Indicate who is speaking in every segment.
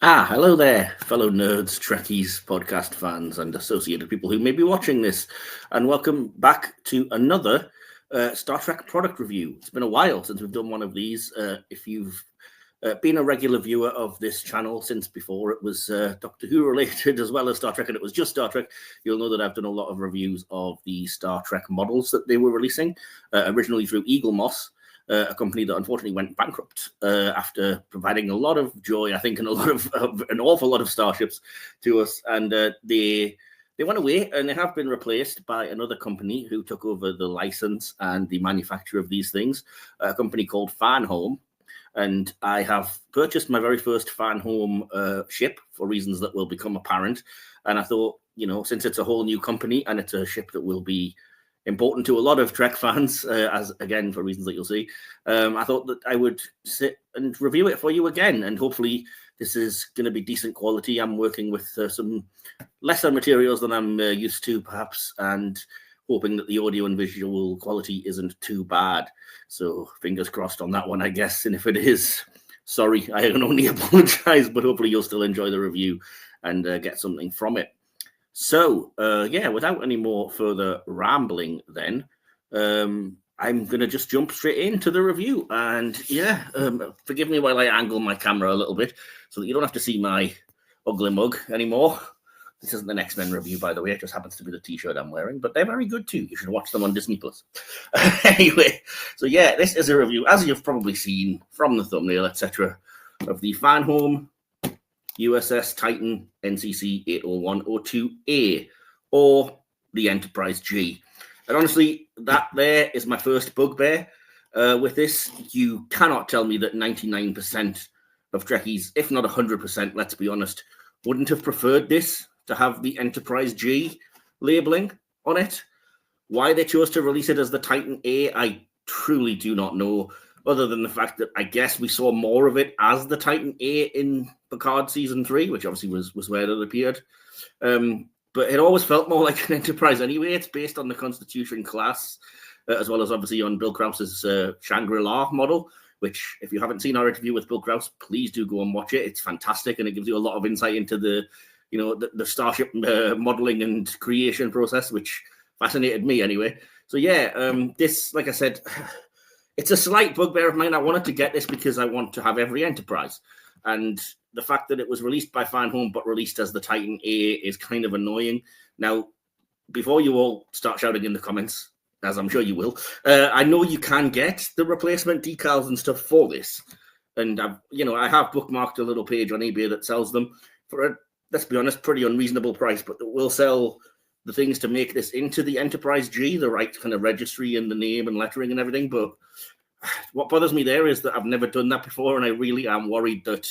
Speaker 1: Hello there, fellow nerds, Trekkies, podcast fans, and associated people who may be watching this, and welcome back to another Star Trek product review. It's been a while since we've done one of these. If you've been a regular viewer of this channel since before it was Doctor Who related as well as Star Trek, and it was just Star Trek, you'll know that I've done a lot of reviews of the Star Trek models that they were releasing, originally through Eaglemoss. A company that unfortunately went bankrupt after providing a lot of joy, I think, and an awful lot of starships to us. And they went away, and they have been replaced by another company who took over the license and the manufacture of these things, a company called Fanhome. And I have purchased my very first Fanhome ship for reasons that will become apparent. And I thought, since it's a whole new company and it's a ship that will be important to a lot of Trek fans, as again, for reasons that you'll see, I thought that I would sit and review it for you again, and hopefully this is going to be decent quality. I'm working with some lesser materials than I'm used to, perhaps, and hoping that the audio and visual quality isn't too bad. So fingers crossed on that one, I guess, and if it is, sorry, I can only apologize, but hopefully you'll still enjoy the review and get something from it. So, without any more further rambling then, I'm going to just jump straight into the review. And forgive me while I angle my camera a little bit so that you don't have to see my ugly mug anymore. This isn't the Next Men review, by the way. It just happens to be the t-shirt I'm wearing, but they're very good too. You should watch them on Disney+. Anyway, so yeah, this is a review, as you've probably seen from the thumbnail, etc., of the Fanhome USS Titan NCC-801-02-A, or the Enterprise G. And honestly, that there is my first bugbear with this. You cannot tell me that 99% of Trekkies, if not 100%, let's be honest, wouldn't have preferred this to have the Enterprise G labeling on it. Why they chose to release it as the Titan A, I truly do not know, other than the fact that I guess we saw more of it as the Titan A in Picard Season 3, which obviously was where it appeared. But it always felt more like an Enterprise anyway. It's based on the Constitution class, as well as obviously on Bill Krause's Shangri-La model, which, if you haven't seen our interview with Bill Krause, please do go and watch it. It's fantastic, and it gives you a lot of insight into the Starship modeling and creation process, which fascinated me anyway. So this, like I said, it's a slight bugbear of mine. I wanted to get this because I want to have every Enterprise. And the fact that it was released by Fanhome but released as the Titan A is kind of annoying. Now, before you all start shouting in the comments, as I'm sure you will, I know you can get the replacement decals and stuff for this. And, I have bookmarked a little page on eBay that sells them for a, let's be honest, pretty unreasonable price, but we'll sell the things to make this into the Enterprise G, the right kind of registry and the name and lettering and everything. But what bothers me there is that I've never done that before, and I really am worried that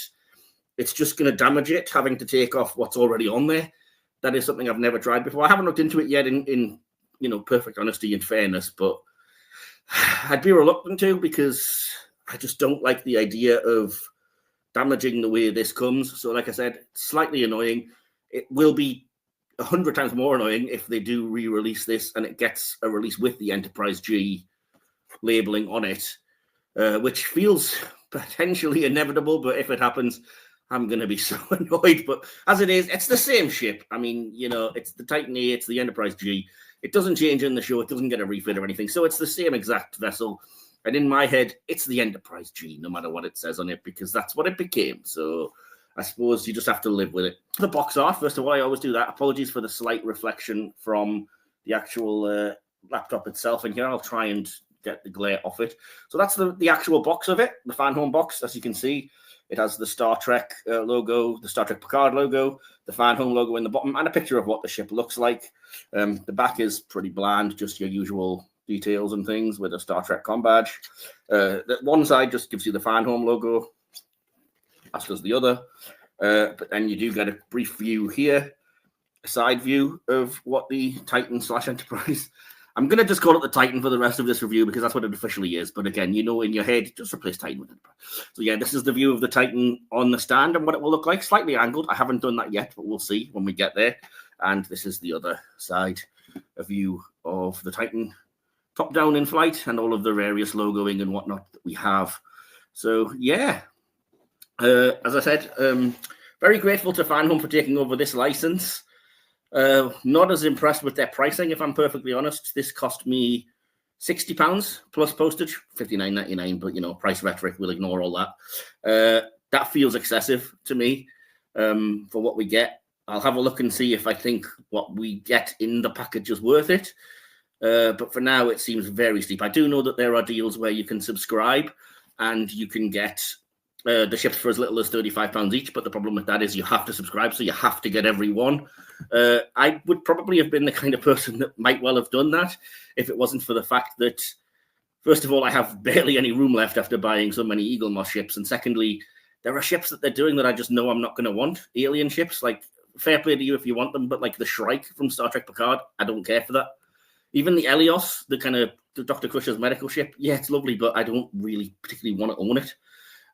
Speaker 1: it's just going to damage it, having to take off what's already on there. That is something I've never tried before. I haven't looked into it yet in perfect honesty and fairness, but I'd be reluctant to, because I just don't like the idea of damaging the way this comes. So like I said, slightly annoying. It will be 100 times more annoying if they do re-release this and it gets a release with the Enterprise G labeling on it, which feels potentially inevitable, but if it happens, I'm going to be so annoyed. But as it is, it's the same ship. I mean, it's the Titan A, it's the Enterprise G. It doesn't change in the show. It doesn't get a refit or anything. So it's the same exact vessel. And in my head, it's the Enterprise G, no matter what it says on it, because that's what it became. So I suppose you just have to live with it. The box art, first of all, I always do that. Apologies for the slight reflection from the actual laptop itself. And here I'll try and get the glare off it. So that's the actual box of it, the Fanhome box. As you can see, it has the Star Trek logo, the Star Trek Picard logo, the Fanhome logo in the bottom, and a picture of what the ship looks like. The back is pretty bland, just your usual details and things with a Star Trek com badge. The one side just gives you the Fanhome logo, as does the other. But then you do get a brief view here, a side view of what the Titan/Enterprise. I'm going to just call it the Titan for the rest of this review because that's what it officially is. But again, in your head, just replace Titan with Enterprise. So yeah, this is the view of the Titan on the stand and what it will look like. Slightly angled. I haven't done that yet, but we'll see when we get there. And this is the other side, a view of the Titan top down in flight and all of the various logoing and whatnot that we have. So yeah, as I said, Very grateful to Fanhome for taking over this license. Not as impressed with their pricing, if I'm perfectly honest. This cost me £60 plus postage, $59.99, but, you know, price rhetoric, we'll ignore all that. That feels excessive to me for what we get. I'll have a look and see if I think what we get in the package is worth it. But for now, it seems very steep. I do know that there are deals where you can subscribe and you can get the ships for as little as £35 each. But the problem with that is you have to subscribe, so you have to get every one. I would probably have been the kind of person that might well have done that if it wasn't for the fact that, first of all, I have barely any room left after buying so many Eaglemoss ships. And secondly, there are ships that they're doing that I just know I'm not going to want. Alien ships, like, fair play to you if you want them, but like the Shrike from Star Trek Picard, I don't care for that. Even the Helios, the kind of the Dr. Crusher's medical ship, yeah, it's lovely, but I don't really particularly want to own it.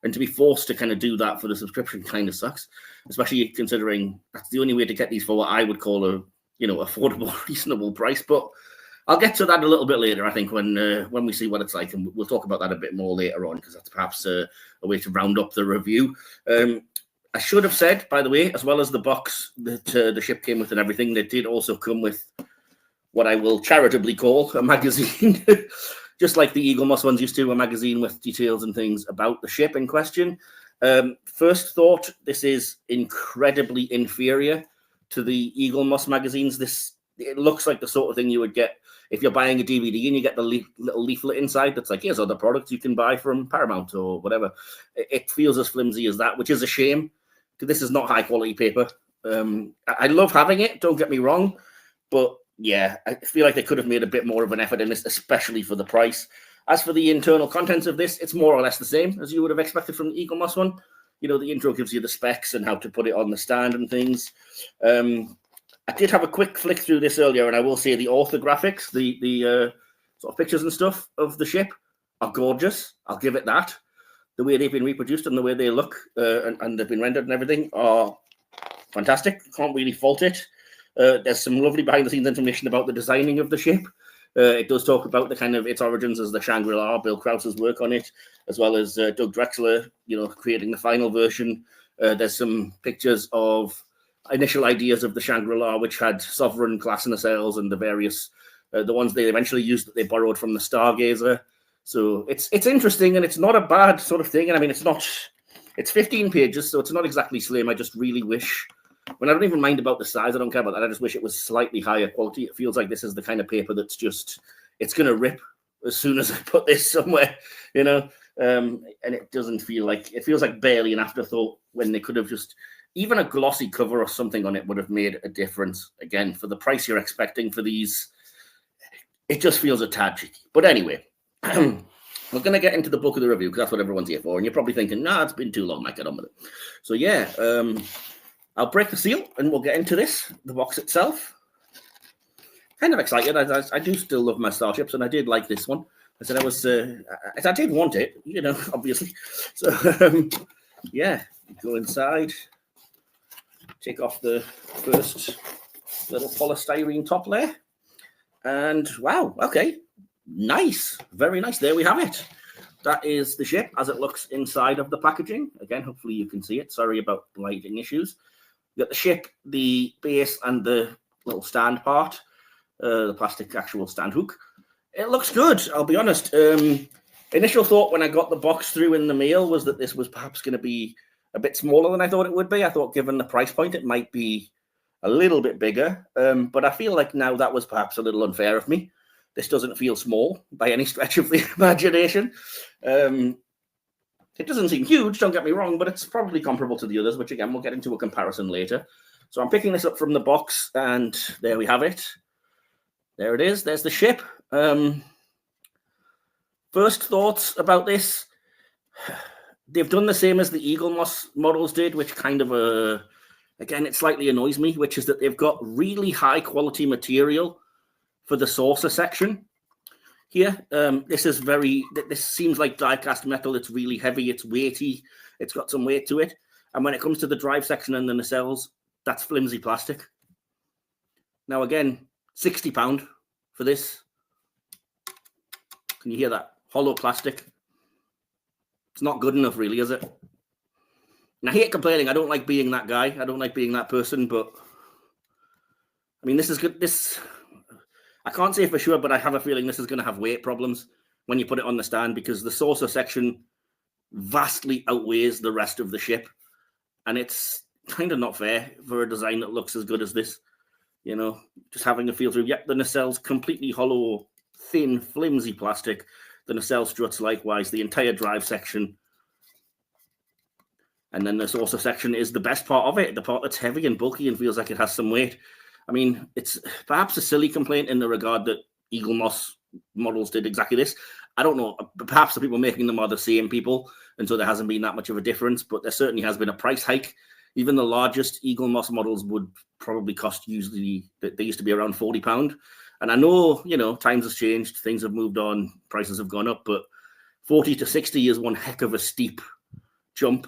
Speaker 1: And to be forced to kind of do that for the subscription kind of sucks, especially considering that's the only way to get these for what I would call a, you know, affordable, reasonable price. But I'll get to that a little bit later, I think, when we see what it's like, and we'll talk about that a bit more later on, because that's perhaps a way to round up the review. I should have said, by the way, as well as the box that the ship came with and everything, they did also come with what I will charitably call a magazine, just like the Eaglemoss ones used to, a magazine with details and things about the ship in question. First thought, this is incredibly inferior to the Eaglemoss magazines. It looks like the sort of thing you would get if you're buying a DVD and you get the little leaflet inside that's like, here's other products you can buy from Paramount or whatever. It feels as flimsy as that, which is a shame, because this is not high quality paper. I love having it, don't get me wrong, but yeah, I feel like they could have made a bit more of an effort in this, especially for the price. As for the internal contents of this, it's more or less the same as you would have expected from the Eaglemoss one. You know, the intro gives you the specs and how to put it on the stand and things. I did have a quick flick through this earlier, and I will say the orthographics, the sort of pictures and stuff of the ship are gorgeous. I'll give it that. The way they've been reproduced and the way they look and they've been rendered and everything are fantastic. Can't really fault it. There's some lovely behind-the-scenes information about the designing of the ship. It does talk about the kind of its origins as the Shangri-La, Bill Krause's work on it, as well as Doug Drexler, you know, creating the final version. There's some pictures of initial ideas of the Shangri-La, which had Sovereign class nacelles and the various, the ones they eventually used that they borrowed from the Stargazer. So it's interesting, and it's not a bad sort of thing. And I mean, it's 15 pages, so it's not exactly slim. I just really wish, when I don't even mind about the size, I don't care about that. I just wish it was slightly higher quality. It feels like this is the kind of paper that's just, it's going to rip as soon as I put this somewhere, you know? And it doesn't feel like, it feels like barely an afterthought when they could have just, even a glossy cover or something on it would have made a difference. Again, for the price you're expecting for these, it just feels a tad cheeky. But anyway, we're going to get into the book of the review, because that's what everyone's here for. And you're probably thinking, nah, it's been too long, Mike, get on with it. So yeah, I'll break the seal and we'll get into this, the box itself. Kind of excited. I do still love my Starships, and I did like this one. I said I did want it, you know, obviously. So yeah, go inside, take off the first little polystyrene top layer, and wow, okay, nice, very nice. There we have it. That is the ship as it looks inside of the packaging. Again, hopefully you can see it. Sorry about lighting issues. You got the ship, the base, and the little stand part, the plastic actual stand hook. It looks good, I'll be honest. Initial thought when I got the box through in the mail was that this was perhaps going to be a bit smaller than I thought it would be. I thought, given the price point, it might be a little bit bigger. But I feel like now that was perhaps a little unfair of me. This doesn't feel small by any stretch of the imagination. It doesn't seem huge, don't get me wrong, but it's probably comparable to the others, which again, we'll get into a comparison later. So I'm picking this up from the box, and there we have it. There it is. There's the ship. First thoughts about this. They've done the same as the Eaglemoss models did, which kind of, again, it slightly annoys me, which is that they've got really high quality material for the saucer section. Here, this seems like die-cast metal. It's really heavy, it's weighty, it's got some weight to it. And when it comes to the drive section and the nacelles, that's flimsy plastic. Now again, £60 for this. Can you hear that? Hollow plastic. It's not good enough, really, is it? And I hate complaining. I don't like being that guy. I don't like being that person. But I mean, this is good. I can't say for sure, but I have a feeling this is going to have weight problems when you put it on the stand, because the saucer section vastly outweighs the rest of the ship, and it's kind of not fair for a design that looks as good as this. You know, just having a feel through. Yep, the nacelles completely hollow, thin, flimsy plastic. The nacelle struts likewise. The entire drive section. And then the saucer section is the best part of it, the part that's heavy and bulky and feels like it has some weight. I mean, it's perhaps a silly complaint in the regard that Eaglemoss models did exactly this. I don't know. Perhaps the people making them are the same people, and so there hasn't been that much of a difference, but there certainly has been a price hike. Even the largest Eaglemoss models would probably cost usually, they used to be around £40. And I know, you know, times has changed, things have moved on, prices have gone up, but 40 to 60 is one heck of a steep jump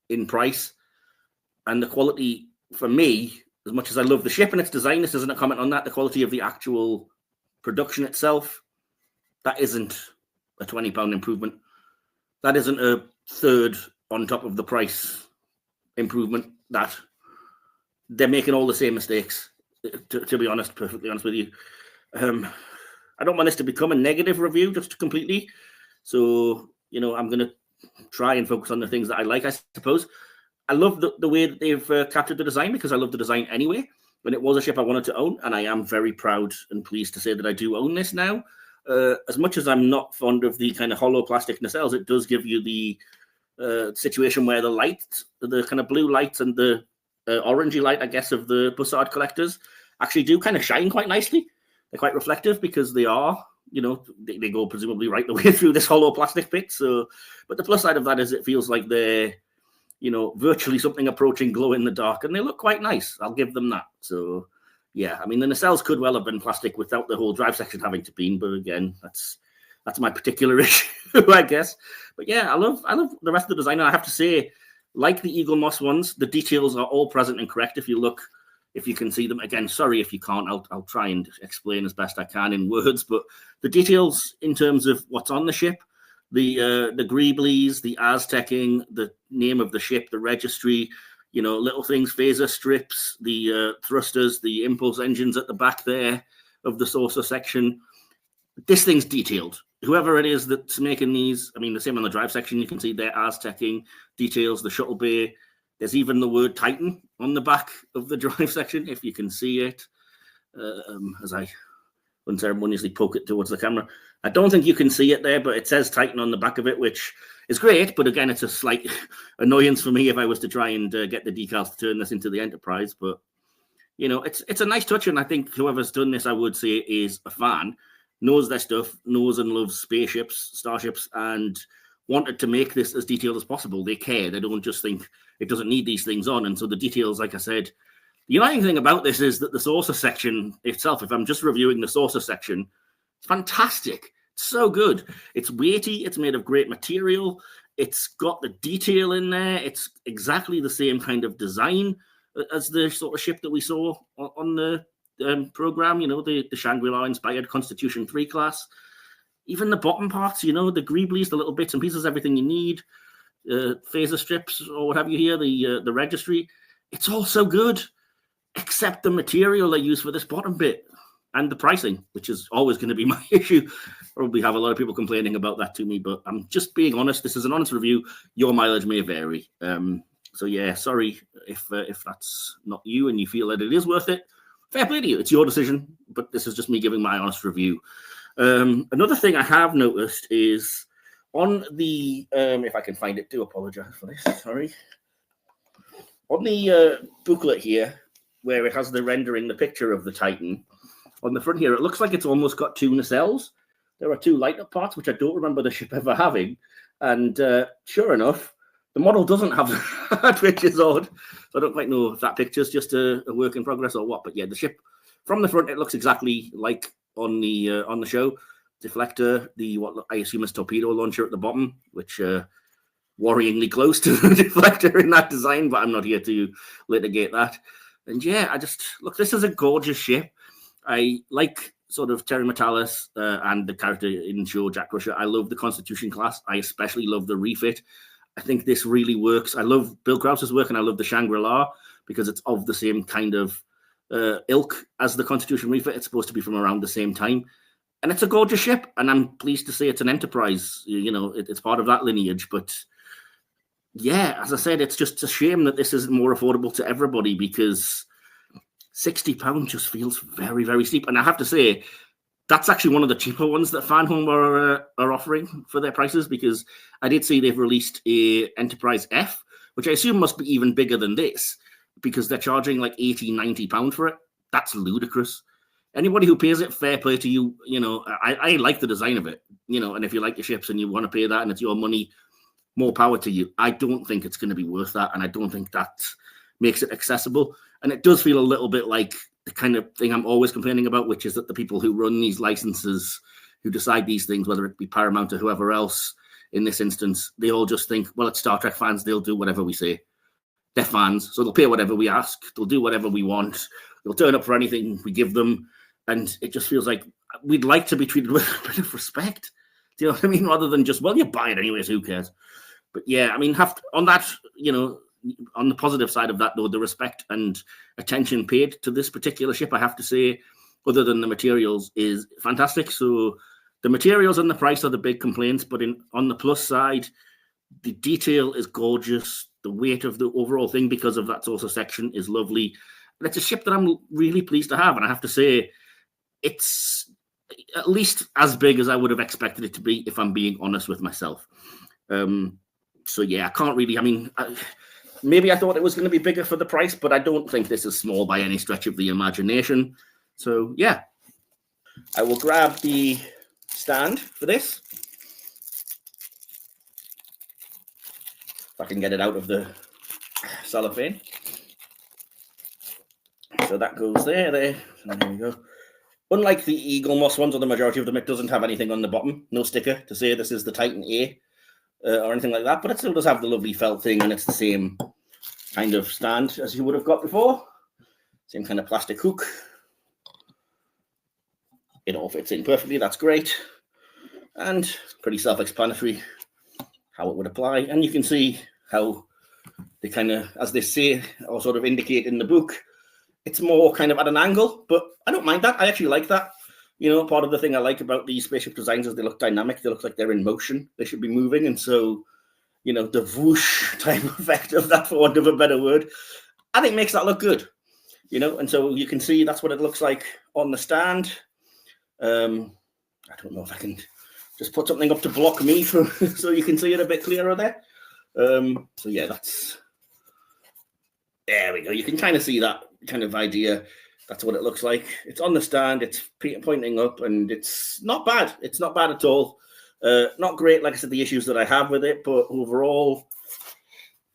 Speaker 1: in price. And the quality, for me, as much as I love the ship and its design, this isn't a comment on that, the quality of the actual production itself, that isn't a £20 improvement. That isn't a third on top of the price improvement. That they're making all the same mistakes, to be honest, perfectly honest with you. I don't want this to become a negative review just completely. So, you know, I'm going to try and focus on the things that I like, I suppose. I love the way that they've captured the design, because I love the design anyway. When it was a ship I wanted to own, and I am very proud and pleased to say that I do own this now. As much as I'm not fond of the kind of hollow plastic nacelles, it does give you the situation where the light, the kind of blue lights and the orangey light, I guess, of the Bussard collectors actually do kind of shine quite nicely. They're quite reflective because they are, you know, they go presumably right the way through this hollow plastic bit. So, but the plus side of that is it feels like they're, you know, virtually something approaching glow in the dark, and they look quite nice. I'll give them that. So, yeah, I mean, the nacelles could well have been plastic without the whole drive section having to be, but again, that's my particular issue, I guess. But yeah, I love the rest of the design. And I have to say, like the Eaglemoss ones, the details are all present and correct. If you can see them again, sorry if you can't, I'll try and explain as best I can in words. But the details in terms of what's on the ship, the greeblies, the Aztecing, the name of the ship, the registry, you know, little things, phaser strips, the thrusters, the impulse engines at the back there of the saucer section. This thing's detailed. Whoever it is that's making these, I mean, the same on the drive section, you can see their Aztecing details, the shuttle bay. There's even the word Titan on the back of the drive section, if you can see it, as I unceremoniously poke it towards the camera. I don't think you can see it there, but it says Titan on the back of it, which is great. But again, it's a slight annoyance for me if I was to try and get the decals to turn this into the Enterprise. But, you know, it's a nice touch. And I think whoever's done this, I would say, is a fan, knows their stuff, knows and loves spaceships, starships, and wanted to make this as detailed as possible. They care. They don't just think it doesn't need these things on. And so the details, like I said, the uniting thing about this is that the saucer section itself, if I'm just reviewing the saucer section, it's fantastic. It's so good. It's weighty. It's made of great material. It's got the detail in there. It's exactly the same kind of design as the sort of ship that we saw on the program, you know, the Shangri-La inspired Constitution 3 class. Even the bottom parts, you know, the greeblies, the little bits and pieces, everything you need, phaser strips or what have you here, the registry, it's all so good, except the material they use for this bottom bit and the pricing, which is always going to be my issue. Probably have a lot of people complaining about that to me, but I'm just being honest. This is an honest review. Your mileage may vary. So yeah, sorry if that's not you and you feel that it is worth it. Fair play to you. It's your decision, but this is just me giving my honest review. Another thing I have noticed is on the, if I can find it, do apologize for this, sorry. On the booklet here, where it has the rendering, the picture of the Titan, on the front here, it looks like it's almost got two nacelles. There are two light-up parts, which I don't remember the ship ever having. And sure enough, the model doesn't have that, which is odd. So I don't quite know if that picture's just a work in progress or what. But yeah, the ship from the front, it looks exactly like on the show. Deflector, the what I assume is torpedo launcher at the bottom, which worryingly close to the deflector in that design, but I'm not here to litigate that. And yeah, I just look, this is a gorgeous ship. I like sort of Terry Metalis and the character in show, Jack Crusher. I love the Constitution class. I especially love the refit. I think this really works. I love Bill Krause's work, and I love the Shangri-La because it's of the same kind of ilk as the Constitution refit. It's supposed to be from around the same time. And it's a gorgeous ship, and I'm pleased to say it's an Enterprise. It's part of that lineage. But yeah, as I said, it's just a shame that this isn't more affordable to everybody, because £60 just feels very, very steep. And I have to say, that's actually one of the cheaper ones that Fanhome are offering for their prices, because I did see they've released a Enterprise F, which I assume must be even bigger than this, because they're charging like £80-90 for it. That's ludicrous. Anybody who pays it, fair play to you. I like the design of it, and if you like your ships and you want to pay that and it's your money, more power to you. I don't think it's going to be worth that, and I don't think that makes it accessible. And it does feel a little bit like the kind of thing I'm always complaining about, which is that the people who run these licenses, who decide these things, whether it be Paramount or whoever else in this instance, they all just think, well, it's Star Trek fans, they'll do whatever we say. They're fans, so they'll pay whatever we ask. They'll do whatever we want. They'll turn up for anything we give them. And it just feels like we'd like to be treated with a bit of respect. Do you know what I mean? Rather than just, well, you buy it anyways, who cares? But yeah, I mean, on that, on the positive side of that, though, the respect and attention paid to this particular ship, I have to say, other than the materials, is fantastic. So the materials and the price are the big complaints, but on the plus side, the detail is gorgeous. The weight of the overall thing, because of that saucer section, is lovely. And it's a ship that I'm really pleased to have. And I have to say, it's at least as big as I would have expected it to be, if I'm being honest with myself. So yeah, I can't really, maybe I thought it was going to be bigger for the price, but I don't think this is small by any stretch of the imagination. So yeah, I will grab the stand for this. If I can get it out of the cellophane. So that goes there. So there we go. Unlike the Eaglemoss ones, or the majority of them, it doesn't have anything on the bottom, no sticker to say this is the Titan A or anything like that, but it still does have the lovely felt thing, and it's the same kind of stand as you would have got before. Same kind of plastic hook. It all fits in perfectly, that's great. And pretty self-explanatory how it would apply. And you can see how they kind of, as they say, or sort of indicate in the book, it's more kind of at an angle, but I don't mind that. I actually like that. Part of the thing I like about these spaceship designs is they look dynamic. They look like they're in motion. They should be moving. And so, the whoosh type effect of that, for want of a better word, I think makes that look good. And so you can see that's what it looks like on the stand. I don't know if I can just put something up to block me so you can see it a bit clearer there. So yeah, there we go. You can kind of see that kind of idea. That's what it looks like. It's on the stand. It's pointing up, and it's not bad. It's not bad at all. Not great, like I said, the issues that I have with it, but overall,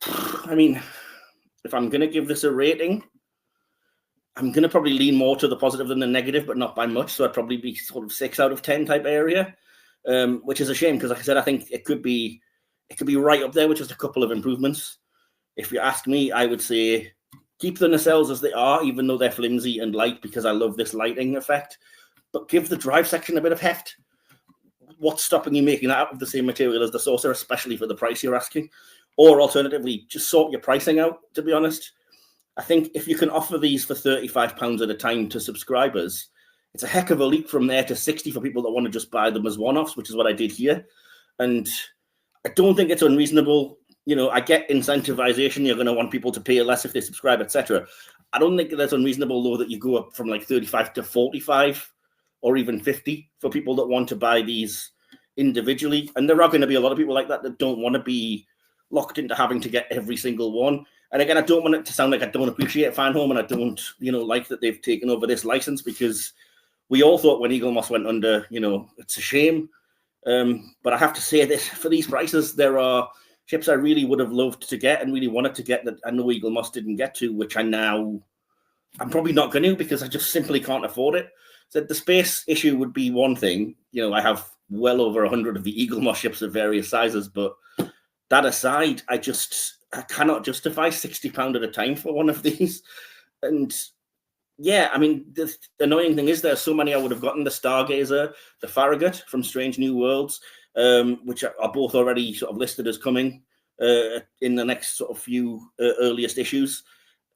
Speaker 1: if I'm going to give this a rating, I'm going to probably lean more to the positive than the negative, but not by much. So I'd probably be sort of 6 out of 10 type area, which is a shame, because like I said, I think it could be right up there with just a couple of improvements. If you ask me, I would say keep the nacelles as they are, even though they're flimsy and light, because I love this lighting effect. But give the drive section a bit of heft. What's stopping you making that out of the same material as the saucer, especially for the price you're asking? Or alternatively, just sort your pricing out, to be honest. I think if you can offer these for £35 at a time to subscribers, it's a heck of a leap from there to 60 for people that want to just buy them as one-offs, which is what I did here. And I don't think it's unreasonable. I get incentivization. You're going to want people to pay less if they subscribe, etc. I don't think that's unreasonable, though, that you go up from like 35 to 45 or even 50 for people that want to buy these individually. And there are going to be a lot of people like that don't want to be locked into having to get every single one. And again, I don't want it to sound like I don't appreciate Fanhome, and I don't, like that they've taken over this license, because we all thought when Eaglemoss went under, it's a shame. But I have to say this, for these prices, there are ships I really would have loved to get and really wanted to get that I know Eaglemoss didn't get to, which I'm probably not going to, because I just simply can't afford it. So the space issue would be one thing. I have well over 100 of the Eaglemoss ships of various sizes, but that aside, I cannot justify £60 at a time for one of these. And yeah, the annoying thing is there's so many I would have gotten: the Stargazer, the Farragut from Strange New Worlds, which are both already sort of listed as coming. in the next sort of few earliest issues.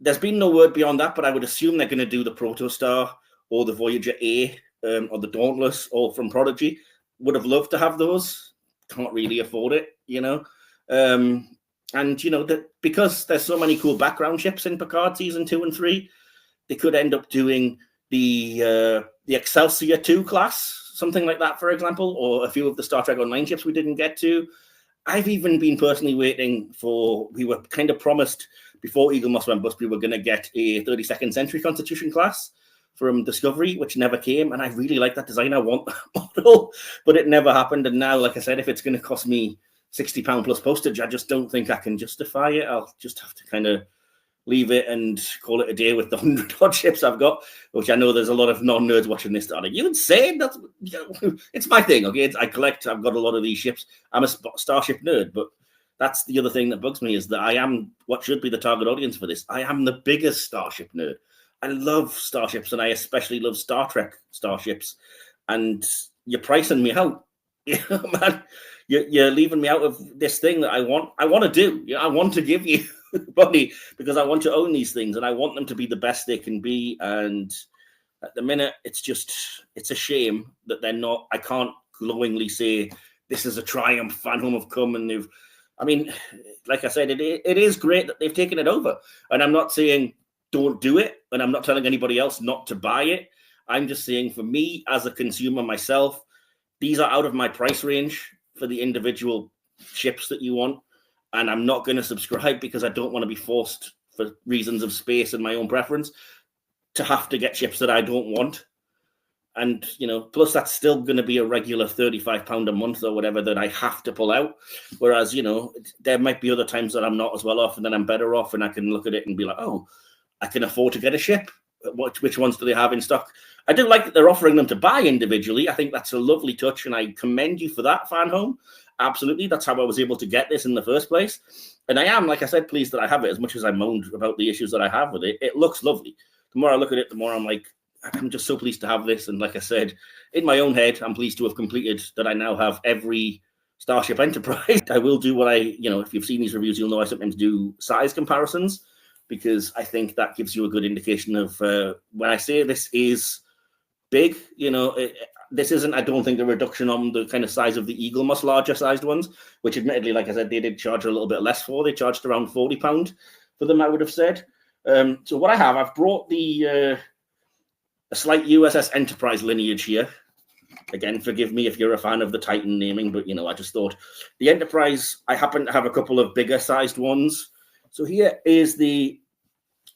Speaker 1: There's been no word beyond that, but I would assume they're going to do the Protostar or the Voyager A or the Dauntless, all from Prodigy. Would have loved to have those. Can't really afford it, you know. And, you know, that because there's so many cool background ships in Picard season 2 and 3, they could end up doing the Excelsior 2 class, something like that, for example, or a few of the Star Trek Online ships we didn't get to. I've even been personally waiting for, we were kind of promised before Eaglemoss went bust, we were going to get a 32nd Century Constitution class from Discovery, which never came. And I really like that design. I want that model, but it never happened. And now, like I said, if it's going to cost me £60 plus postage, I just don't think I can justify it. I'll just have to kind of leave it and call it a day with the 100 odd ships I've got, which I know there's a lot of non-nerds watching this. You insane? That's, it's my thing, okay? I collect, I've got a lot of these ships. I'm a Starship nerd, but that's the other thing that bugs me is that I am what should be the target audience for this. I am the biggest Starship nerd. I love starships, and I especially love Star Trek starships. And you're pricing me out, man. You're leaving me out of this thing that I want to do. I want to give you money because I want to own these things, and I want them to be the best they can be. And at the minute, it's a shame that they're not. I can't glowingly say this is a triumph. Fanhome have come and they've. I mean, like I said, it is great that they've taken it over, and I'm not saying don't do it, and I'm not telling anybody else not to buy it. I'm just saying, for me as a consumer myself, these are out of my price range for the individual ships that you want, and I'm not going to subscribe because I don't want to be forced, for reasons of space and my own preference, to have to get ships that I don't want. And, you know, plus that's still going to be a regular £35 a month or whatever that I have to pull out. Whereas, you know, there might be other times that I'm not as well off and then I'm better off, and I can look at it and be like, oh, I can afford to get a ship. Which ones do they have in stock? I do like that they're offering them to buy individually. I think that's a lovely touch, and I commend you for that, Fanhome. Absolutely. That's how I was able to get this in the first place. And I am, like I said, pleased that I have it, as much as I moaned about the issues that I have with it. It looks lovely. The more I look at it, the more I'm like, I'm just so pleased to have this. And like I said, in my own head, I'm pleased to have completed that. I now have every Starship Enterprise. I will do what if you've seen these reviews, you'll know I sometimes do size comparisons, because I think that gives you a good indication of when I say this is big, this isn't, I don't think, a reduction on the kind of size of the Eaglemoss larger sized ones, which admittedly, like I said, they did charge a little bit less for. They charged around £40 for them, I would have said. So what I've brought a slight USS Enterprise lineage here. Again, forgive me if you're a fan of the Titan naming, but, I just thought the Enterprise, I happen to have a couple of bigger sized ones. So here is the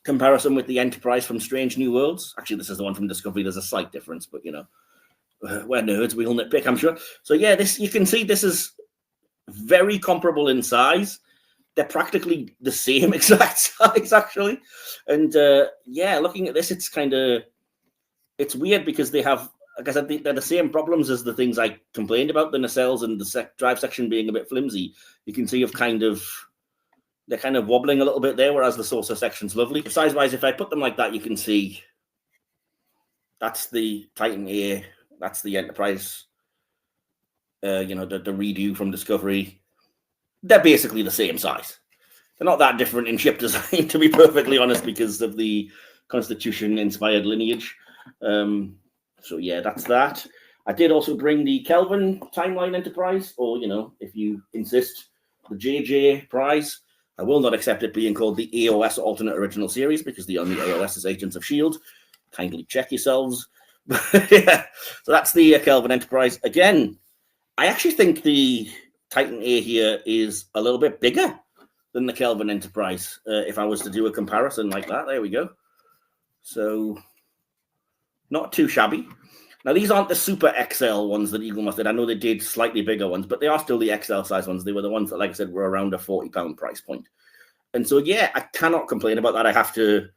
Speaker 1: comparison with the Enterprise from Strange New Worlds. Actually, this is the one from Discovery. There's a slight difference, but, we're nerds. We'll nitpick, I'm sure. So, yeah, you can see this is very comparable in size. They're practically the same exact size, actually. And, looking at this, it's weird because they have, like I said, they're the same problems as the things I complained about, the nacelles and the drive section being a bit flimsy. You can see they're kind of wobbling a little bit there, whereas the saucer section's lovely. Size-wise, if I put them like that, you can see that's the Titan A, that's the Enterprise, the redo from Discovery. They're basically the same size. They're not that different in ship design, to be perfectly honest, because of the Constitution-inspired lineage. So, yeah, that's that. I did also bring the Kelvin Timeline Enterprise, or, if you insist, the JJ prize. I will not accept it being called the AOS Alternate Original Series, because the only AOS is Agents of S.H.I.E.L.D. Kindly check yourselves. Yeah, so that's the Kelvin Enterprise. Again, I actually think the Titan A here is a little bit bigger than the Kelvin Enterprise, if I was to do a comparison like that. There we go. So, not too shabby. Now, these aren't the super XL ones that Eaglemoss did. I know they did slightly bigger ones, but they are still the XL size ones. They were the ones that, like I said, were around a £40 price point. And so, yeah, I cannot complain about that. I have to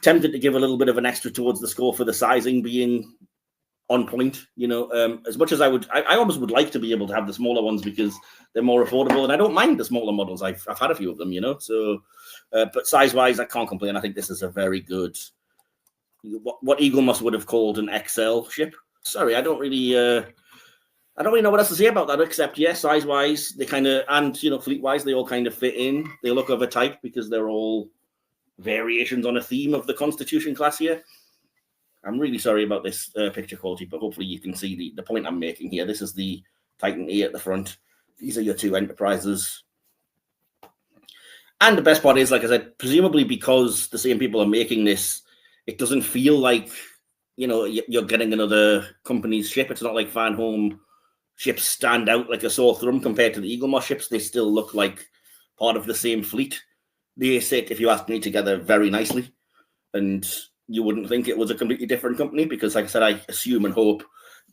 Speaker 1: tempted to give a little bit of an extra towards the score for the sizing being on point. As much as I almost would like to be able to have the smaller ones because they're more affordable, and I don't mind the smaller models. I've had a few of them, So, but size-wise, I can't complain. I think this is a very good, what Eaglemoss would have called an XL ship. Sorry, I don't really I don't really know what else to say about that, except, yeah, size-wise, they kind of, and, fleet-wise, they all kind of fit in. They look of a type because they're all variations on a theme of the Constitution class here. I'm really sorry about this picture quality, but hopefully you can see the point I'm making here. This is the Titan A at the front. These are your two Enterprises. And the best part is, like I said, presumably because the same people are making this, it doesn't feel like, you're getting another company's ship. It's not like Fanhome ships stand out like a sore thumb compared to the Eaglemoss ships. They still look like part of the same fleet. They sit, if you ask me, together very nicely. And you wouldn't think it was a completely different company because, like I said, I assume and hope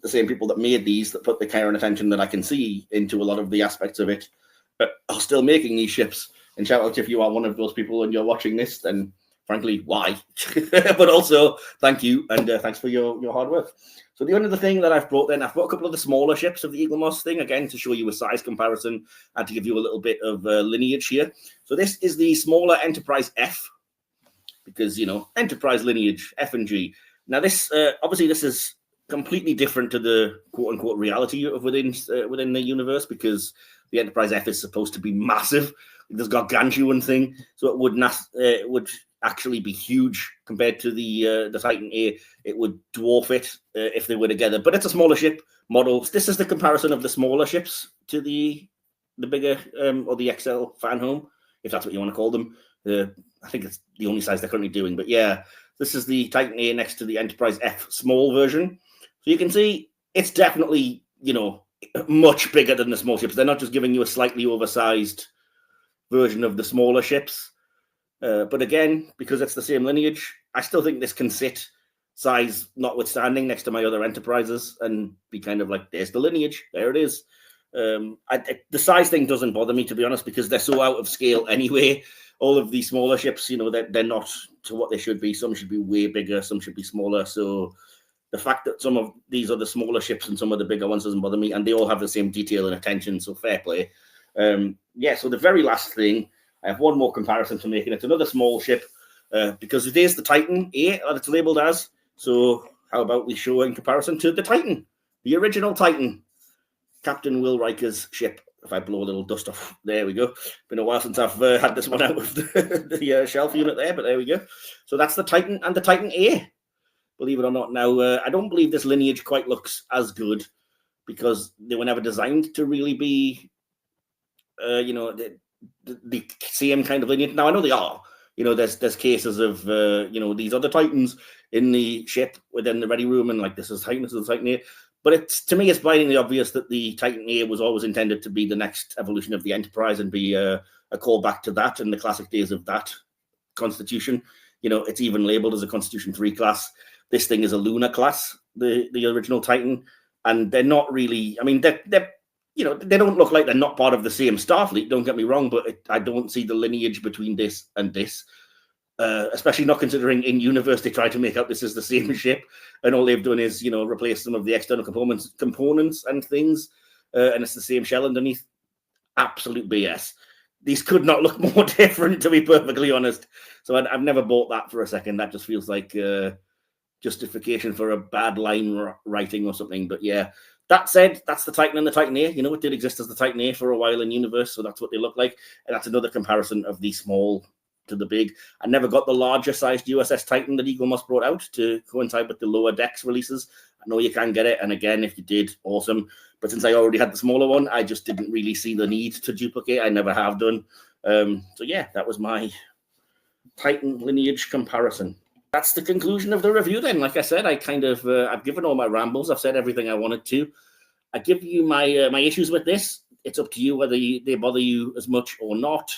Speaker 1: the same people that made these, that put the care and attention that I can see into a lot of the aspects of it, are still making these ships. And shout out if you are one of those people and you're watching this, then frankly, why? But also, thank you, and thanks for your hard work. So the only other thing that I've brought a couple of the smaller ships of the Eaglemoss thing, again, to show you a size comparison and to give you a little bit of lineage here. So this is the smaller Enterprise F, because, Enterprise lineage, F and G. Now this, obviously this is completely different to the quote-unquote reality of within the universe, because the Enterprise F is supposed to be massive. There's gargantuan thing, so it would actually be huge compared to the Titan A. It would dwarf it if they were together. But it's a smaller ship model. This is the comparison of the smaller ships to the bigger or the XL Fanhome, if that's what you want to call them. I think it's the only size they're currently doing. But yeah, this is the Titan A next to the Enterprise F small version. So you can see it's definitely, much bigger than the small ships. They're not just giving you a slightly oversized version of the smaller ships. But again, because it's the same lineage, I still think this can sit, size notwithstanding, next to my other Enterprises and be kind of like, there's the lineage. There it is. The size thing doesn't bother me, to be honest, because they're so out of scale anyway. All of these smaller ships, they're not to what they should be. Some should be way bigger, some should be smaller. So the fact that some of these are the smaller ships and some of the bigger ones doesn't bother me, and they all have the same detail and attention, so fair play. So the very last thing, I have one more comparison to make, and it's another small ship, because it is the Titan A that it's labeled as. So how about we show in comparison to the Titan, the original Titan, Captain Will Riker's ship. If I blow a little dust off, there we go. Been a while since I've had this one out of the shelf unit there, but there we go. So that's the Titan and the Titan A. Believe it or not. Now, I don't believe this lineage quite looks as good because they were never designed to really be, the same kind of lineage. Now, I know they are. There's cases of, these other Titans in the ship within the ready room, and like, this is Titan, this is the Titan A. But to me, it's blindingly obvious that the Titan A was always intended to be the next evolution of the Enterprise and be a callback to that and the classic days of that Constitution. It's even labeled as a Constitution 3 class. This thing is a lunar class, the original Titan, and they're not really. I mean, they don't look like they're not part of the same Starfleet. Don't get me wrong, but I don't see the lineage between this and this, especially not considering in universe they try to make out this is the same ship, and all they've done is replace some of the external components and things, and it's the same shell underneath. Absolute BS. These could not look more different, to be perfectly honest. So I've never bought that for a second. That just feels like justification for a bad line writing or something. But yeah, that said, that's the Titan and the Titan A. It did exist as the Titan A for a while in universe, so that's what they look like. And that's another comparison of the small to the big. I never got the larger sized USS Titan that Eaglemoss brought out to coincide with the lower decks releases. I know you can get it, and again, if you did, awesome. But since I already had the smaller one, I just didn't really see the need to duplicate. I never have done. So yeah, that was my Titan lineage comparison. That's the conclusion of the review then. Like I said, I kind of, I've given all my rambles. I've said everything I wanted to. I give you my issues with this. It's up to you whether they bother you as much or not.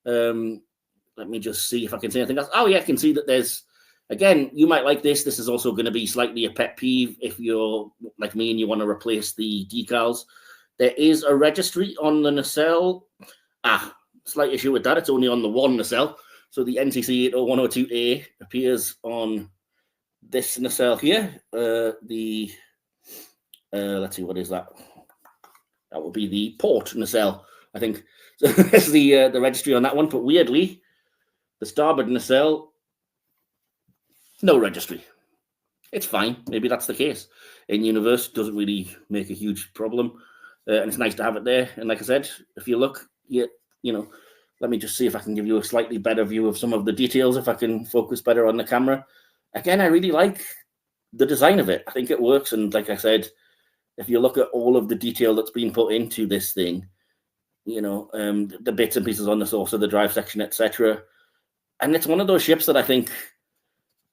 Speaker 1: Let me just see if I can see anything else. Oh yeah, I can see that there's, again, you might like this. This is also going to be slightly a pet peeve if you're like me and you want to replace the decals. There is a registry on the nacelle. Slight issue with that. It's only on the one nacelle. So the NCC-80102-A appears on this nacelle here. Let's see, what is that? That will be the port nacelle, I think. So there's the registry on that one. But weirdly, the starboard nacelle, no registry. it's fine. Maybe that's the case. In universe, doesn't really make a huge problem, and it's nice to have it there. And like I said, if you look, let me just see if I can give you a slightly better view of some of the details, if I can focus better on the camera. Again, I really like the design of it. I think it works. And like I said, if you look at all of the detail that's been put into this thing, the bits and pieces on the saucer, the drive section, etc. And it's one of those ships that I think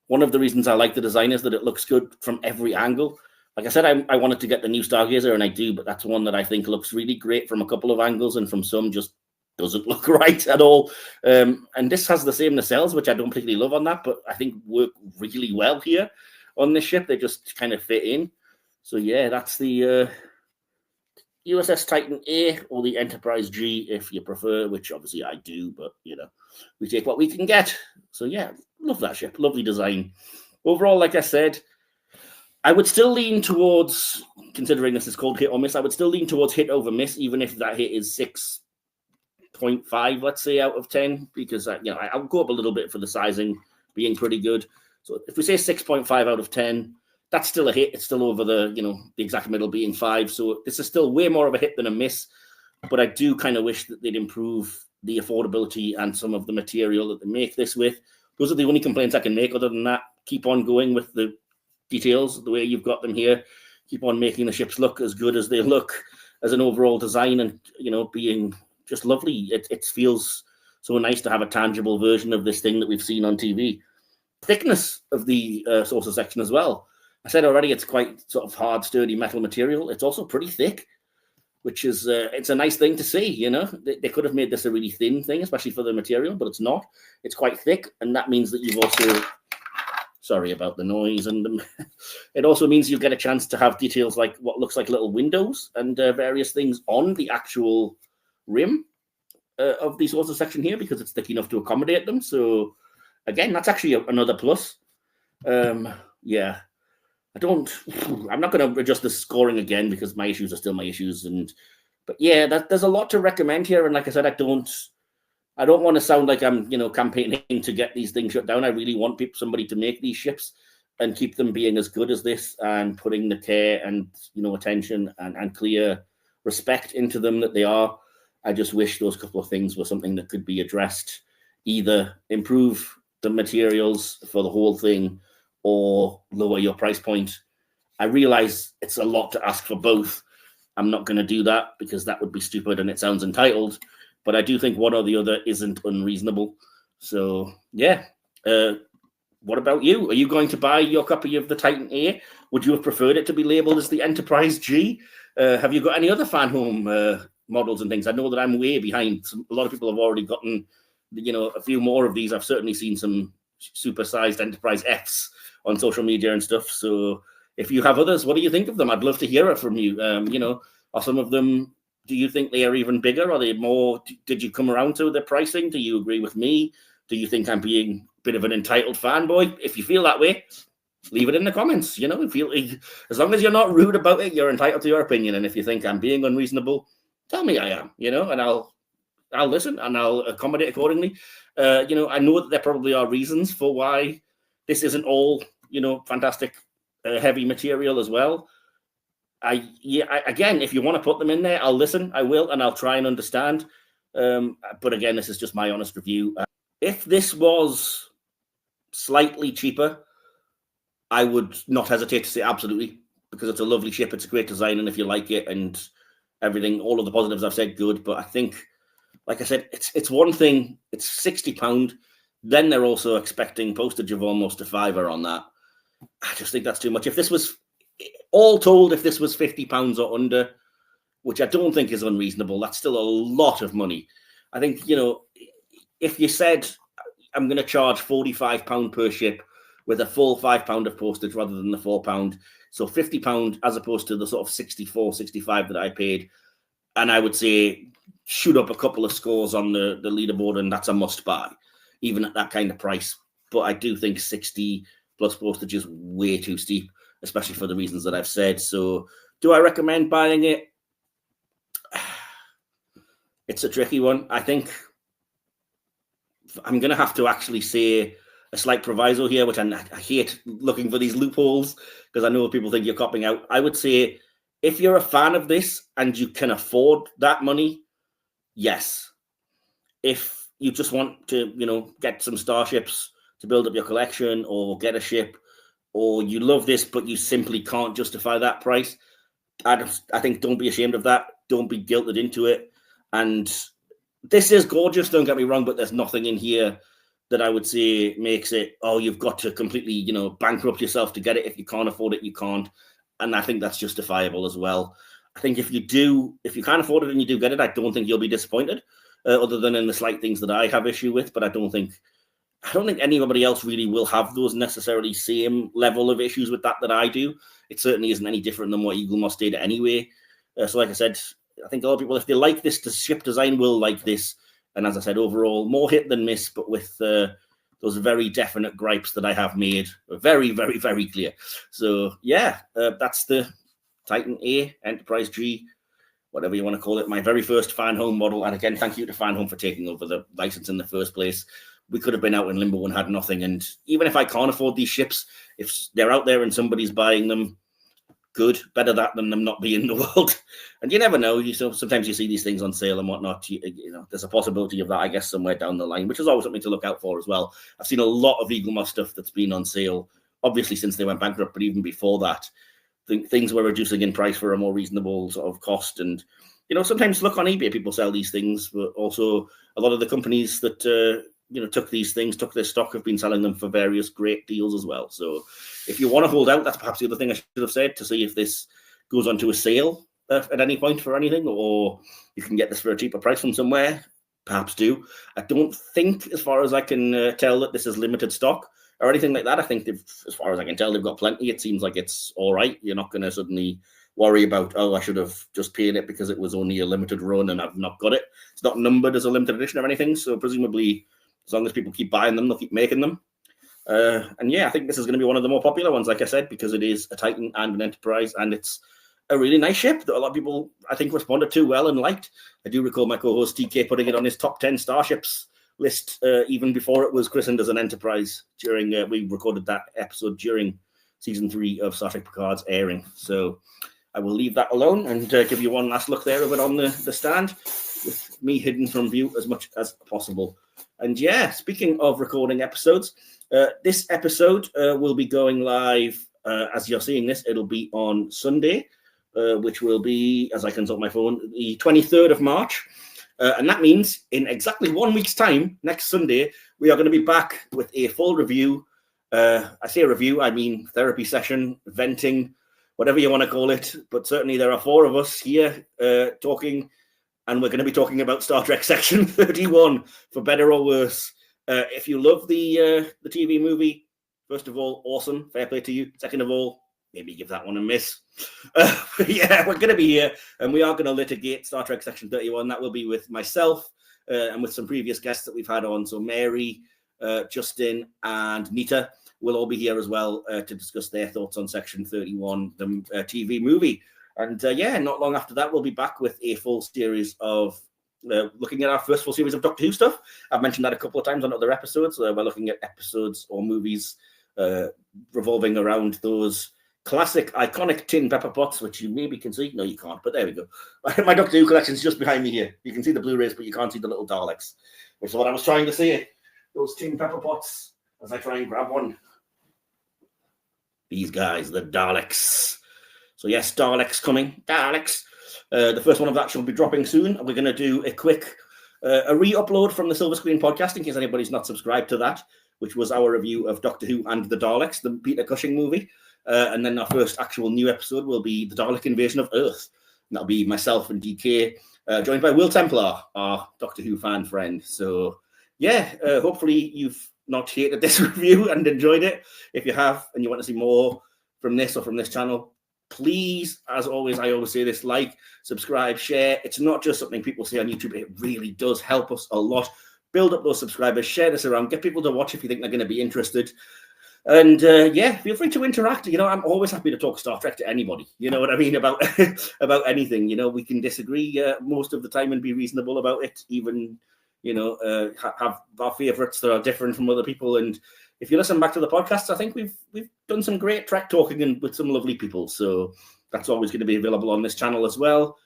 Speaker 1: one of the reasons I like the design is that it looks good from every angle. Like I said, I wanted to get the new Stargazer, and I do, but that's one that I think looks really great from a couple of angles, and from some just doesn't look right at all. And this has the same nacelles, which I don't particularly love on that, but I think work really well here on this ship. They just kind of fit in. So yeah, that's the USS Titan A, or the Enterprise G if you prefer, which obviously I do, but we take what we can get. So yeah, love that ship, lovely design. Overall, like I said, I would still lean towards, considering this is called hit or miss, I would still lean towards hit over miss, even if that hit is 6.5, let's say, out of 10, because I'll go up a little bit for the sizing being pretty good. So if we say 6.5 out of 10, that's still a hit. It's still over the exact middle being 5. So this is still way more of a hit than a miss. But I do kind of wish that they'd improve the affordability and some of the material that they make this with. Those are the only complaints I can make. Other than that, keep on going with the details the way you've got them here. Keep on making the ships look as good as they look as an overall design, and being just lovely. It feels so nice to have a tangible version of this thing that we've seen on TV. Thickness of the saucer section as well. I said already, it's quite sort of hard, sturdy metal material. It's also pretty thick, which is it's a nice thing to see. They could have made this a really thin thing, especially for the material, but it's not. It's quite thick, and that means that you've also, sorry about the noise, and it also means you get a chance to have details like what looks like little windows and various things on the actual rim of the saucer section here, because it's thick enough to accommodate them. So again, that's actually another plus. Yeah. I'm not going to adjust the scoring again, because my issues are still my issues. But yeah, there's a lot to recommend here. And like I said, I don't want to sound like I'm, campaigning to get these things shut down. I really want somebody to make these ships and keep them being as good as this, and putting the care and, attention and clear respect into them that they are. I just wish those couple of things were something that could be addressed. Either improve the materials for the whole thing, or lower your price point. I realize it's a lot to ask for both. I'm not going to do that, because that would be stupid and it sounds entitled. But I do think one or the other isn't unreasonable. So yeah. What about you? Are you going to buy your copy of the Titan A? Would you have preferred it to be labeled as the Enterprise G? Have you got any other Fanhome models and things? I know that I'm way behind. A lot of people have already gotten, a few more of these. I've certainly seen some supersized Enterprise Fs on social media and stuff. So if you have others, what do you think of them? I'd love to hear it from you. Are some of them, do you think they are even bigger? Are they more, did you come around to the pricing? Do you agree with me? Do you think I'm being a bit of an entitled fanboy? If you feel that way, leave it in the comments. As long as you're not rude about it, you're entitled to your opinion. And if you think I'm being unreasonable, tell me I am, and I'll listen and I'll accommodate accordingly. I know that there probably are reasons for why this isn't all, fantastic heavy material as well. Again, if you want to put them in there, I'll listen, I will, and I'll try and understand. But again, this is just my honest review. If this was slightly cheaper, I would not hesitate to say absolutely, because it's a lovely ship. It's a great design, and if you like it and everything, all of the positives I've said, good. But I think, like I said, it's one thing. It's £60. Then they're also expecting postage of almost a £5 on that. I just think that's too much. If this was, all told, if this was £50 or under, which I don't think is unreasonable, that's still a lot of money. I think, if you said, I'm going to charge £45 per ship with a full £5 of postage rather than the £4, so £50 as opposed to the sort of 64, 65 that I paid, and I would say shoot up a couple of scores on the leaderboard, and that's a must buy, even at that kind of price. But I do think 60 plus postage is way too steep, especially for the reasons that I've said. So do I recommend buying it? It's a tricky one. I think I'm going to have to actually say a slight proviso here, which I hate looking for these loopholes because I know people think you're copping out. I would say if you're a fan of this and you can afford that money, yes. If you just want to, get some starships to build up your collection or get a ship, or you love this but you simply can't justify that price, I think don't be ashamed of that. Don't be guilted into it. And this is gorgeous, don't get me wrong, but there's nothing in here that I would say makes it, you've got to completely, bankrupt yourself to get it. If you can't afford it, you can't. And I think that's justifiable as well. I think if you can't afford it and you do get it, I don't think you'll be disappointed, other than in the slight things that I have issue with. But I don't think anybody else really will have those necessarily same level of issues with that I do. It certainly isn't any different than what Eaglemoss did anyway. So like I said, I think a lot of people, if they like this, the ship design will like this. And as I said, overall, more hit than miss, but with those very definite gripes that I have made very, very, very clear. So yeah, that's the Titan A, Enterprise G, whatever you want to call it, my very first Fanhome model. And again, thank you to Fanhome for taking over the license in the first place. We could have been out in limbo and had nothing. And even if I can't afford these ships, if they're out there and somebody's buying them, good, better that than them not being in the world. And you never know. Sometimes you see these things on sale and whatnot. There's a possibility of that, I guess, somewhere down the line, which is always something to look out for as well. I've seen a lot of Eaglemoss stuff that's been on sale, obviously since they went bankrupt, but even before that, things were reducing in price for a more reasonable sort of cost. And sometimes look on eBay, people sell these things, but also a lot of the companies that took their stock have been selling them for various great deals as well. So if you want to hold out, that's perhaps the other thing I should have said, to see if this goes onto a sale at any point for anything, or you can get this for a cheaper price from somewhere, perhaps do. I don't think, as far as I can tell, that this is limited stock or anything like that. I think, as far as I can tell, they've got plenty. It seems like it's all right. You're not going to suddenly worry about, I should have just paid it because it was only a limited run and I've not got it. It's not numbered as a limited edition or anything, so presumably, as long as people keep buying them, they'll keep making them. And yeah, I think this is going to be one of the more popular ones, like I said, because it is a Titan and an Enterprise, and it's a really nice ship that a lot of people, I think, responded to well and liked. I do recall my co-host TK putting it on his top 10 starships list even before it was christened as an Enterprise. We recorded that episode during season 3 of Star Trek Picard's airing. So I will leave that alone and give you one last look there of it on the stand, with me hidden from view as much as possible. And yeah, speaking of recording episodes, this episode will be going live, as you're seeing this, it'll be on Sunday, which will be, as I consult my phone, the 23rd of March. And that means in exactly 1 week's time, next Sunday, we are going to be back with a full review. I say review, I mean therapy session, venting, whatever you want to call it. But certainly there are 4 of us here talking. And we're going to be talking about Star Trek Section 31, for better or worse. If you love the TV movie, first of all, awesome, fair play to you. Second of all, maybe give that one a miss. Yeah, we're going to be here, and we are going to litigate Star Trek Section 31. That will be with myself and with some previous guests that we've had on. So Mary, Justin, and Nita will all be here as well to discuss their thoughts on Section 31, the TV movie. And yeah, not long after that, we'll be back with a full series of looking at our first full series of Doctor Who stuff. I've mentioned that a couple of times on other episodes. We're looking at episodes or movies revolving around those classic, iconic tin pepper pots, which you maybe can see. No, you can't, but there we go. My Doctor Who collection is just behind me here. You can see the Blu-rays, but you can't see the little Daleks, which is what I was trying to say. Those tin pepper pots, as I try and grab one. These guys, the Daleks. So yes, Daleks coming. Daleks. The first one of that shall be dropping soon. We're going to do a quick a re-upload from the Silver Screen podcast, in case anybody's not subscribed to that, which was our review of Doctor Who and the Daleks, the Peter Cushing movie. And then our first actual new episode will be the Dalek invasion of Earth. And that'll be myself and DK, joined by Will Templar, our Doctor Who fan friend. So yeah, hopefully you've not hated this review and enjoyed it. If you have, and you want to see more from this or from this channel, please, as always, I always say this, like, subscribe, share. It's not just something people say on YouTube. It really does help us a lot. Build up those subscribers, share this around, get people to watch if you think they're going to be interested. And yeah, feel free to interact. You know, I'm always happy to talk Star Trek to anybody. You know what I mean? About about anything. You know, we can disagree most of the time and be reasonable about it, even have our favourites that are different from other people. And if you listen back to the podcasts, I think we've done some great Trek talking and with some lovely people. So that's always going to be available on this channel as well.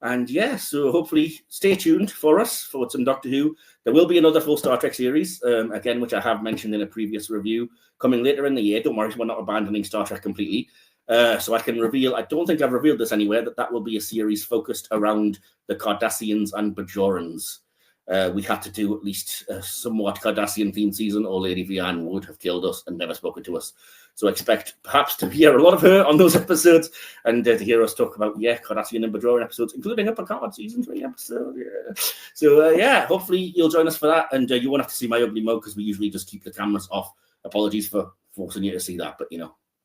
Speaker 1: And yeah, so hopefully stay tuned for us for some Doctor Who. There will be another full Star Trek series, again, which I have mentioned in a previous review, coming later in the year. Don't worry, we're not abandoning Star Trek completely. So I can reveal, I don't think I've revealed this anywhere, that will be a series focused around the Cardassians and Bajorans. We had to do at least a somewhat Cardassian themed season, or Lady Vianne would have killed us and never spoken to us. So expect perhaps to hear a lot of her on those episodes, and to hear us talk about, Cardassian and Bajoran episodes, including a Picard season 3 episode. Yeah. So, hopefully you'll join us for that. And you won't have to see my ugly mug, because we usually just keep the cameras off. Apologies for forcing you to see that, but,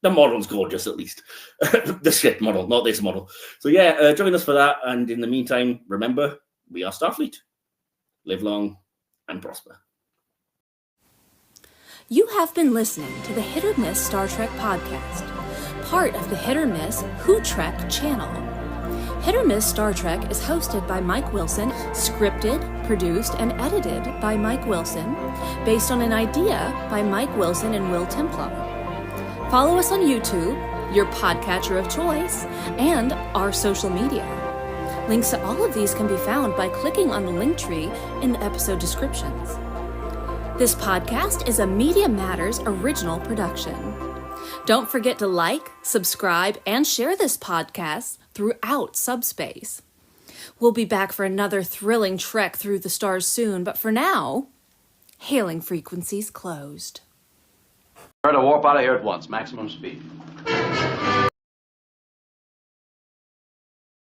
Speaker 1: the model's gorgeous, at least. The ship model, not this model. So, join us for that. And in the meantime, remember, we are Starfleet. Live long and prosper.
Speaker 2: You have been listening to the Hit or Miss Star Trek podcast, part of the Hit or Miss Who Trek channel. Hit or Miss Star Trek is hosted by Mike Wilson, scripted, produced, and edited by Mike Wilson, based on an idea by Mike Wilson and Will Templar. Follow us on YouTube, your podcatcher of choice, and our social media. Links to all of these can be found by clicking on the link tree in the episode descriptions. This podcast is a Media Matters original production. Don't forget to like, subscribe, and share this podcast throughout subspace. We'll be back for another thrilling trek through the stars soon, but for now, hailing frequencies closed.
Speaker 3: Try to warp out of here at once, maximum speed.